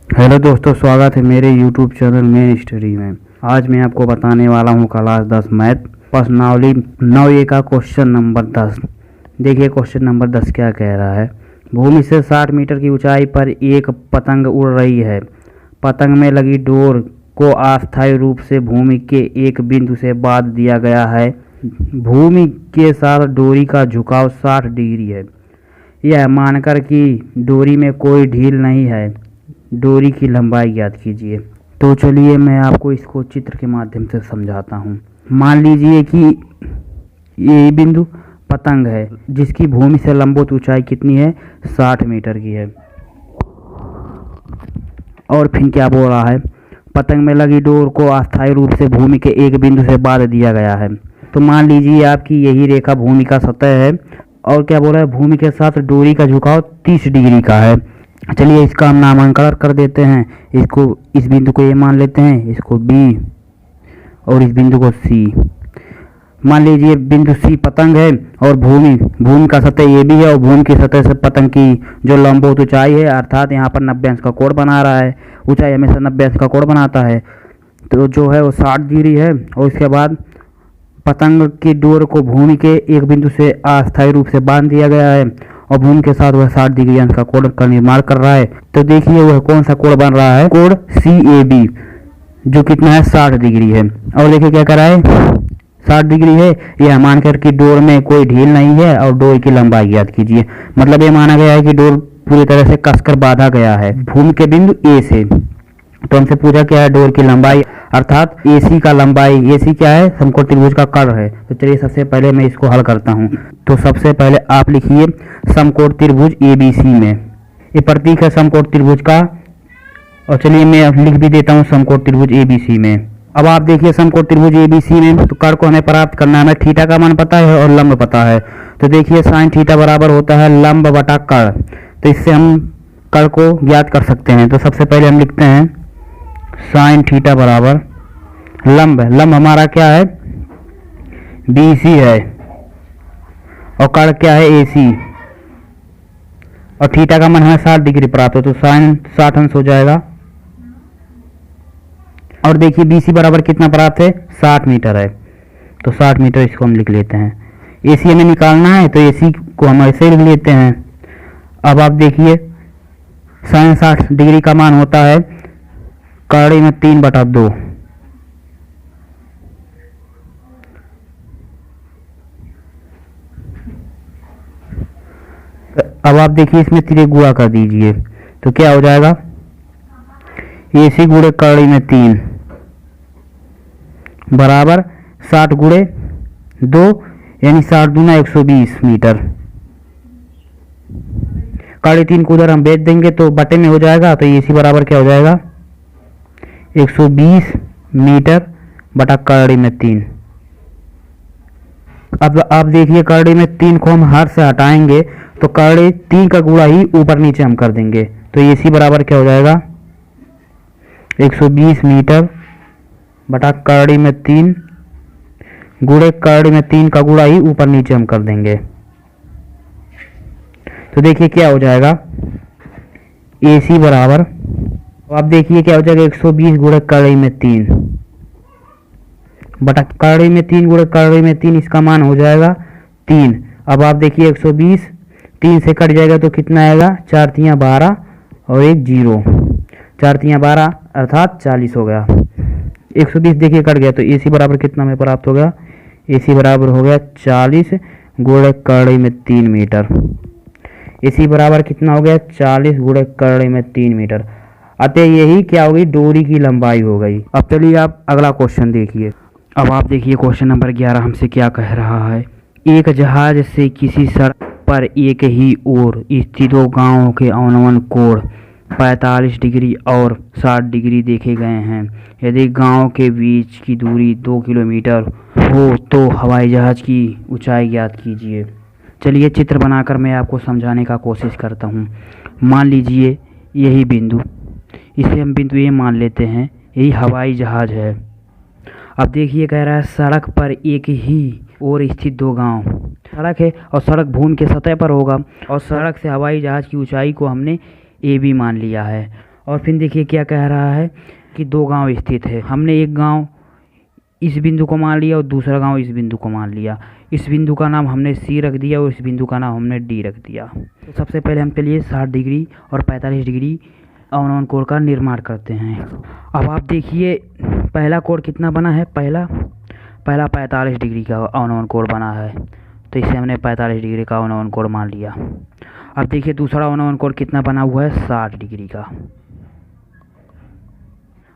Hello दोस्तों, स्वागत है मेरे YouTube चैनल मेन स्टडी में। आज मैं आपको बताने वाला हूँ क्लास 10 मैथ प्रश्नावली 9A का क्वेश्चन नंबर 10। देखिए क्वेश्चन नंबर 10 क्या कह रहा है। भूमि से 60 मीटर की ऊंचाई पर एक पतंग उड़ रही है। पतंग में लगी डोर को अस्थायी रूप से भूमि के एक बिंदु से बांध दिया गया है। भूमि के साथ डोरी का झुकाव 60 डिग्री है। यह मानकर कि डोरी में कोई ढील नहीं है, डोरी की लंबाई ज्ञात कीजिए। तो चलिए मैं आपको इसको चित्र के माध्यम से समझाता हूँ। मान लीजिए कि ये बिंदु पतंग है जिसकी भूमि से लंबवत ऊंचाई कितनी है, 60 मीटर की है। और फिर क्या बोल रहा है, पतंग में लगी डोर को अस्थायी रूप से भूमि के एक बिंदु से बांध दिया गया है। तो मान लीजिए आपकी यही रेखा भूमि का सतह है और क्या बोल रहा है, भूमि के साथ डोरी का झुकाव 30 डिग्री का है। चलिए इसका हम नामांकन कर देते हैं। इसको, इस बिंदु को ए मान लेते हैं, इसको बी और इस बिंदु को सी। मान लीजिए बिंदु सी पतंग है और भूमि का सतह ए भी है और भूमि की सतह से पतंग की जो लंबवत ऊंचाई है, अर्थात यहाँ पर 90 अंश का कोण बना रहा है। ऊंचाई हमेशा 90 अंश का कोण बनाता है, तो जो है वो 60 डिग्री है। और इसके बाद पतंग की डोर को भूमि के एक बिंदु से अस्थायी रूप से बांध दिया गया है और भूमि के साथ वह 60 डिग्री अंश का कोण का निर्माण कर रहा है। तो देखिए वह कौन सा कोण बन रहा है, कोण CAB, जो कितना है, 60 डिग्री है। और देखिए क्या कर रहा है, 60 डिग्री है। यह मानकर कि डोर में कोई ढील नहीं है और डोर की लंबाई ज्ञात कीजिए। मतलब ये माना गया है कि डोर पूरी तरह से कसकर बांधा गया है भूमि के बिंदु ए से। तो हमसे पूछा क्या है, डोर की लंबाई, अर्थात AC का लंबाई। AC क्या है, समकोण त्रिभुज का कर्ण है। तो चलिए सबसे पहले मैं इसको हल करता हूँ। तो सबसे पहले आप लिखिए समकोण त्रिभुज ABC में, ये प्रतीक है समकोण त्रिभुज का। और चलिए मैं अब लिख भी देता हूँ समकोण त्रिभुज ABC में। अब आप देखिए समकोण त्रिभुज ABC में तो कर्ण को हमें प्राप्त करना है। हमें थीटा का मान पता है और लंब पता है। तो देखिए साइन थीटा बराबर होता है लंब बटा कर्ण। तो इससे हम कर्ण को ज्ञात कर सकते हैं। तो सबसे पहले हम लिखते हैं साइन थीटा बराबर लंब हमारा क्या है, BC है, और कर्ण क्या है, AC। और थीटा का मान हमें 60 डिग्री प्राप्त है, तो साइन 60 अंश हो जाएगा। और देखिए BC बराबर कितना प्राप्त है, 60 मीटर है। तो 60 मीटर इसको हम लिख लेते हैं। AC हमें निकालना है तो AC को हम ऐसे लिख लेते हैं। अब आप देखिए साइन 60 डिग्री का मान होता है कर्ण में 3/2। अब आप देखिए इसमें 3 गुणा कर दीजिए तो क्या हो जाएगा, AC गुणे कर्ण में 3 बराबर 60 गुणे 2, यानी 60 दूना 120 मीटर। कर्ण 3 को उधर हम बेच देंगे तो बटे में हो जाएगा। तो AC बराबर क्या हो जाएगा, 120 मीटर बटा कर्ण में 3। अब आप देखिए कर्ण में 3 को हम हर से हटाएंगे तो कर्ण 3 का गुणा ही ऊपर नीचे हम कर देंगे। तो AC बराबर क्या हो जाएगा, 120 मीटर बटा कर्ण में 3 गुणे कर्ण में 3 का गुणा ही ऊपर नीचे हम कर देंगे। तो देखिए क्या हो जाएगा, AC बराबर, आप देखिए क्या हो जाएगा, 120 गुणे कर्ण में 3 बटा कर्ण में 3 गुणे कर्ण में 3, इसका मान हो जाएगा 3। अब आप देखिए 120 3 से कट जाएगा तो कितना आएगा, 4 तियाँ 12 और 1 0, 4 तियाँ 12 अर्थात 40 हो गया। 120 देखिए कट गया तो AC बराबर कितना में प्राप्त हो गया, AC बराबर हो गया 40 गुणे कर्ण में 3 मीटर। AC बराबर कितना हो गया, 40 गुणे कर्ण में 3 मीटर। अतः यही क्या होगी, डोरी की लंबाई हो गई। अब चलिए आप अगला क्वेश्चन देखिए। अब आप देखिए क्वेश्चन नंबर 11 हमसे क्या कह रहा है। एक जहाज से किसी सड़क पर एक ही ओर स्थित 2 गांवों के अनुवन कोण 45 डिग्री और 60 डिग्री देखे गए हैं। यदि गांव के बीच की दूरी 2 किलोमीटर हो तो हवाई जहाज की ऊंचाई ज्ञात कीजिए। चलिए चित्र बनाकर मैं आपको समझाने का कोशिश करता हूँ। मान लीजिए यही बिंदु, इसे हम बिंदु A मान लेते हैं, यही हवाई जहाज है। अब देखिए कह रहा है सड़क पर एक ही ओर स्थित 2 गांव, सड़क है और सड़क भूमि के सतह पर होगा और सड़क से हवाई जहाज की ऊंचाई को हमने AB मान लिया है। और फिर देखिए क्या कह रहा है कि दो गांव स्थित है। हमने एक गांव इस बिंदु को मान लिया और दूसरा गांव इस बिंदु को मान लिया। इस बिंदु का नाम हमने सी रख दिया और इस बिंदु का नाम हमने डी रख दिया। तो सबसे पहले हम चलिए 60 डिग्री और 45 डिग्री अवनवन कोण का निर्माण करते हैं। अब आप देखिए पहला कोण कितना बना है, पहला 45 डिग्री का अवनवन कोण बना है, तो इसे हमने 45 डिग्री का अवनवन कोण मान लिया। अब देखिए दूसरा अवनवन कोण कितना बना हुआ है, 60 डिग्री का।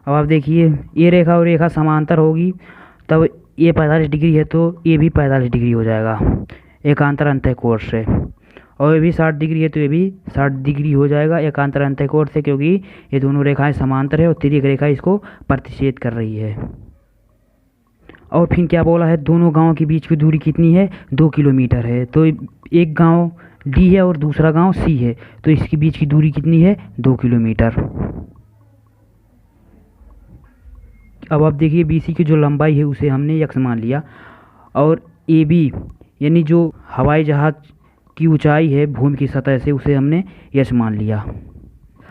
अब आप देखिए ये रेखा और रेखा समांतर होगी, तब ये 45 डिग्री है तो ये भी 45 डिग्री हो जाएगा एकांतर अंतःकोण से, और ये भी 60 डिग्री है तो ये भी 60 डिग्री हो जाएगा एकांतर अंतःकोण से, क्योंकि ये दोनों रेखाएं समांतर है और तिर्यक रेखा इसको प्रतिच्छेद कर रही है। और फिर क्या बोला है, दोनों गांवों के बीच की दूरी कितनी है, 2 किलोमीटर है। तो एक गांव डी है और दूसरा गांव सी है, तो इसके बीच की दूरी कितनी है, 2 किलोमीटर। अब आप देखिए BC की जो लंबाई है उसे हमने x मान लिया, और AB यानी जो हवाई जहाज़ की ऊंचाई है भूमि की सतह से उसे हमने h मान लिया।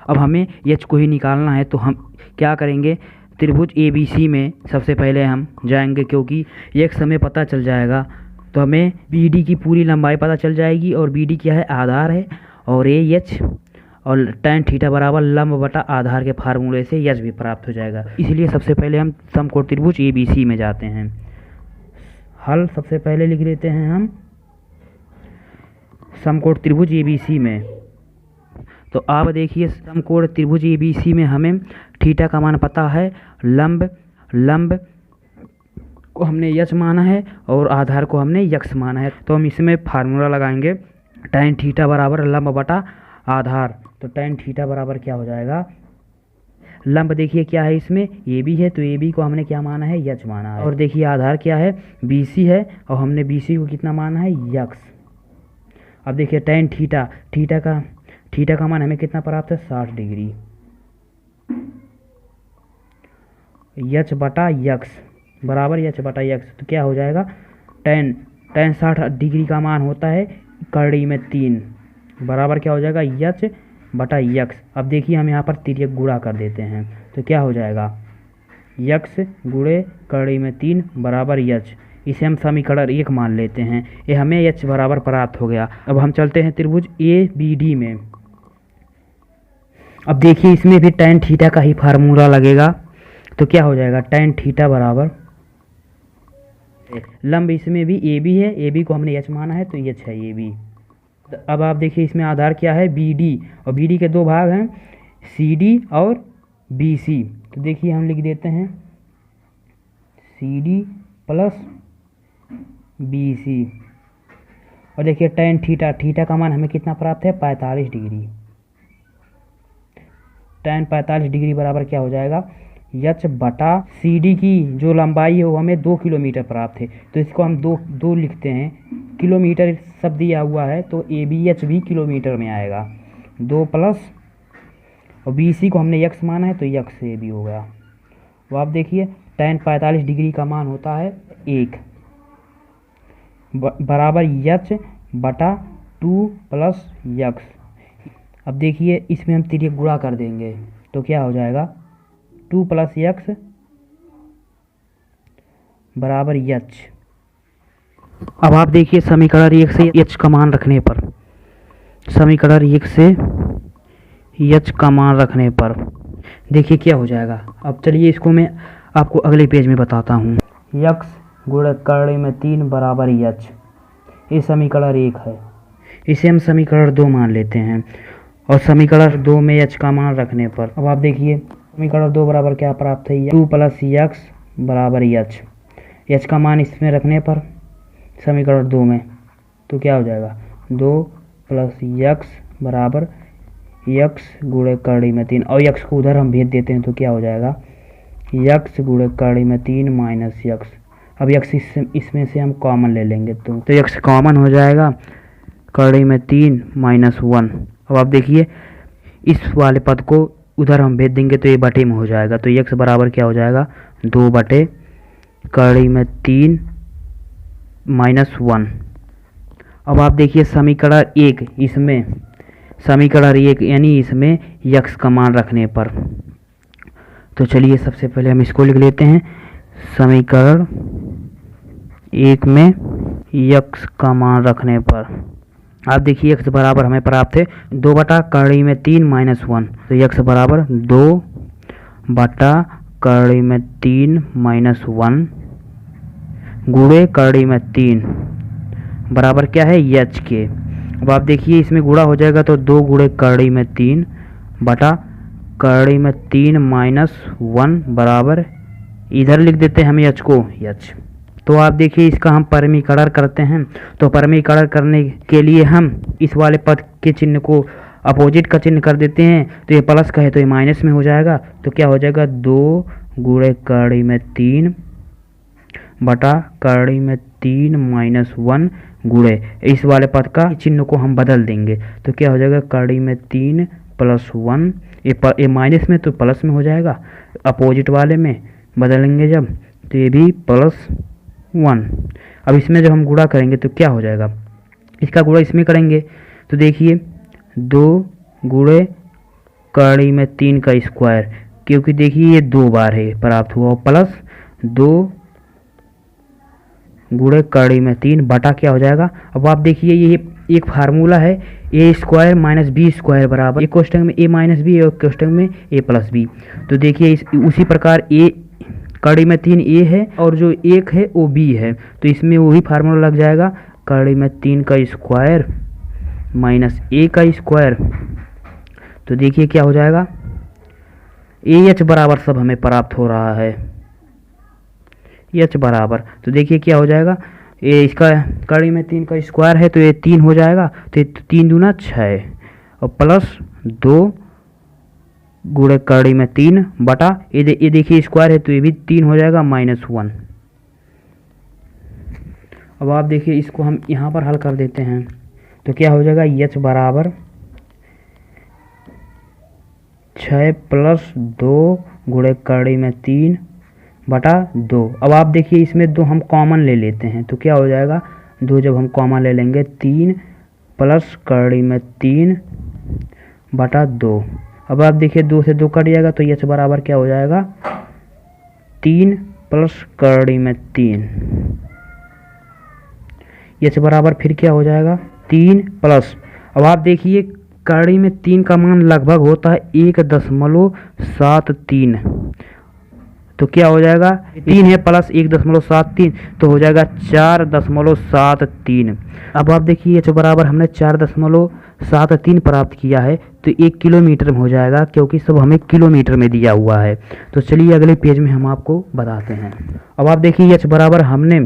अब हमें h को ही निकालना है, तो हम क्या करेंगे, त्रिभुज ABC में सबसे पहले हम जाएंगे, क्योंकि x हमें पता चल जाएगा तो हमें BD की पूरी लंबाई पता चल जाएगी, और BD क्या है, आधार है, और AH और tan थीटा बराबर लंब बटा आधार के फार्मूले से यश भी प्राप्त हो जाएगा। इसलिए सबसे पहले हम समकोण त्रिभुज ABC में जाते हैं। हल सबसे पहले लिख लेते हैं हम समकोण त्रिभुज ABC में। तो आप देखिए समकोण त्रिभुज ABC में हमें थीटा का मान पता है, लंब को हमने यश माना है और आधार को हमने यक्स माना है। तो हम इसमें फार्मूला लगाएंगे, tan थीटा बराबर लंब बटा आधार। तो tan थीटा बराबर क्या हो जाएगा, लंब देखिए क्या है, इसमें AB है तो AB को हमने क्या माना है, यच माना है, और देखिए आधार क्या है, BC है, और हमने BC को कितना माना है, यक्स। अब देखिए tan थीटा का मान हमें कितना प्राप्त है, 60 डिग्री, यच बटा यक्स बराबर यच बटा यक्स। तो क्या हो जाएगा, tan 60 डिग्री का मान होता है कड़ी में 3 बराबर क्या हो जाएगा, यच बटा यक्स। अब देखिए हम यहाँ पर तिर्यक गुणा कर देते हैं, तो क्या हो जाएगा, यक्स गुणे कड़ी में 3 बराबर यच। इसे हम समीकरण 1 मान लेते हैं, ये हमें यच बराबर प्राप्त हो गया। अब हम चलते हैं त्रिभुज ABD में। अब देखिए इसमें भी tan थीटा का ही फार्मूला लगेगा, तो क्या हो जाएगा, tan थीटा बराबर लंब इसमें भी AB है, AB को हमने यच माना है तो यच है AB। अब आप देखिए इसमें आधार क्या है, BD, और BD के दो भाग हैं, CD और BC। तो देखिए हम लिख देते हैं CD प्लस BC, और देखिए tan थीटा का मान हमें कितना प्राप्त है, 45 डिग्री। tan 45 डिग्री बराबर क्या हो जाएगा, यच बटा CD की जो लंबाई है वो हमें 2 किलोमीटर प्राप्त है, तो इसको हम दो लिखते हैं, किलोमीटर सब दिया हुआ है तो ABH भी किलोमीटर में आएगा, 2 प्लस, और BC को हमने यक्स माना है तो यक्स AB हो गया। वो आप देखिए tan 45 डिग्री का मान होता है 1 बराबर यच बटा 2 प्लस यक्स। अब देखिए इसमें हम तिर्यक गुणा कर देंगे, तो क्या हो जाएगा, 2 प्लस यक्स बराबर यच। अब आप देखिए समीकरण 1 से यच का मान रखने पर, समीकरण 1 से यच का मान रखने पर देखिए क्या हो जाएगा। अब चलिए इसको मैं आपको अगले पेज में बताता हूँ। यक्स गुणे कड़ी में 3 बराबर यच, ये समीकरण 1 है, इसे हम समीकरण 2 मान लेते हैं, और समीकरण 2 में यच का मान रखने पर अब आप देखिए समीकरण 2 बराबर क्या प्राप्त है, 2 प्लस यक्स बराबर यच। यच का मान इसमें रखने पर समीकरण 2 में, तो क्या हो जाएगा, 2 प्लस यक्स बराबर यक्स गुणे कड़ी में 3, और यक्स को उधर हम भेज देते हैं तो क्या हो जाएगा, यक्स गुणे कड़ी में 3 माइनस यक्स। अब यक्स इसमें से हम कॉमन ले लेंगे, तो यक्स कॉमन हो जाएगा, कड़ी में 3 माइनस 1। अब आप देखिए इस वाले पद को उधर हम भेज देंगे तो ये बटे में हो जाएगा, तो यक्स बराबर क्या हो जाएगा, 2 बटे कड़ी में 3 माइनस 1। अब आप देखिए समीकरण 1, इसमें समीकरण 1 यानी इसमें यक्स का मान रखने पर। तो चलिए सबसे पहले हम इसको लिख लेते हैं। समीकरण 1 में यक्स का मान रखने पर आप देखिए यक्स बराबर हमें प्राप्त है 2 बटा कड़ी में 3 माइनस 1। तो यक्स बराबर 2 बटा कड़ी में 3 माइनस 1 गुणे कड़ी में 3 बराबर क्या है एच के। अब आप देखिए इसमें गुणा हो जाएगा तो 2 गुणे कड़ी में 3 बटा कड़ी में 3 माइनस 1 बराबर इधर लिख देते हैं हम एच को एच। तो आप देखिए इसका हम परमीकरण करते हैं। तो परमीकरण करने के लिए हम इस वाले पद के चिन्ह को अपोजिट का चिन्ह कर देते हैं। तो ये प्लस का है तो ये माइनस में हो जाएगा। तो क्या हो जाएगा 2 गुणे कड़ी में 3 बटा कड़ी में 3 माइनस 1 गुणे इस वाले पद का चिन्ह को हम बदल देंगे। तो क्या हो जाएगा कड़ी में 3 प्लस 1 ये माइनस में तो प्लस में हो जाएगा। अपोजिट वाले में बदलेंगे जब तो ये भी प्लस 1। अब इसमें जब हम गुणा करेंगे तो क्या हो जाएगा, इसका गुणा इसमें करेंगे तो देखिए 2 गुणे कड़ी में 3 का स्क्वायर, क्योंकि देखिए ये 2 बार है प्राप्त हुआ, प्लस 2 गुणे कड़ी में 3 बटा क्या हो जाएगा। अब आप देखिए ये एक फार्मूला है ए स्क्वायर माइनस बी स्क्वायर बराबर एक कोष्टक में ए माइनस बी और कोष्टक में ए प्लस बी। तो देखिए उसी प्रकार ए कड़ी में 3 ए है और जो 1 है वो बी है, तो इसमें वही फार्मूला लग जाएगा कड़ी में 3 का स्क्वायर माइनस ए का स्क्वायर। तो देखिए क्या हो जाएगा ए एच बराबर सब हमें प्राप्त हो रहा है एच बराबर। तो देखिए क्या हो जाएगा ये इसका कड़ी में 3 का स्क्वायर है तो ये 3 हो जाएगा। तो 3 दूना 6 और प्लस 2 गुणे कड़ी में 3 बटा ये देखिए स्क्वायर है तो ये भी 3 हो जाएगा माइनस 1। अब आप देखिए इसको हम यहाँ पर हल कर देते हैं तो क्या हो जाएगा एच बराबर 6 प्लस 2 गुणे कड़ी में 3 बटा 2। अब आप देखिए इसमें 2 हम कॉमन ले लेते हैं तो क्या हो जाएगा 2 जब हम कॉमन ले लेंगे 3 प्लस कड़ी में 3 बटा 2। अब आप देखिए 2 से 2 कट जाएगा तो एच बराबर क्या हो जाएगा 3 प्लस कड़ी में 3 एच बराबर फिर क्या हो जाएगा 3 प्लस। अब आप देखिए कड़ी में 3 का मान लगभग होता है 1.73। तो क्या हो जाएगा 3 है प्लस 1.73 तो हो जाएगा 4.73। अब आप देखिए एच बराबर हमने 4.73 प्राप्त किया है तो 1 किलोमीटर में हो जाएगा, क्योंकि सब हमें किलोमीटर में दिया हुआ है। तो चलिए अगले पेज में हम आपको बताते हैं। अब आप देखिए एच बराबर हमने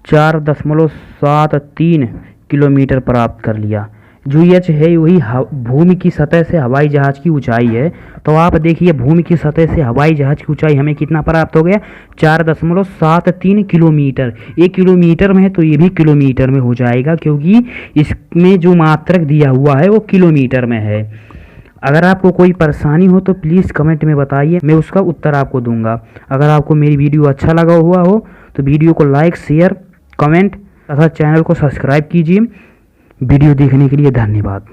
4.73 किलोमीटर प्राप्त कर लिया। जो एच है वही भूमि की सतह से हवाई जहाज की ऊंचाई है। तो आप देखिए भूमि की सतह से हवाई जहाज की ऊंचाई हमें कितना प्राप्त हो गया 4.73 किलोमीटर। ये किलोमीटर में है तो ये भी किलोमीटर में हो जाएगा, क्योंकि इसमें जो मात्रक दिया हुआ है वो किलोमीटर में है। अगर आपको कोई परेशानी हो तो प्लीज़ कमेंट में बताइए, मैं उसका उत्तर आपको दूंगा। अगर आपको मेरी वीडियो अच्छा लगा हुआ हो तो वीडियो को लाइक शेयर कमेंट तथा चैनल को सब्सक्राइब कीजिए। वीडियो देखने के लिए धन्यवाद।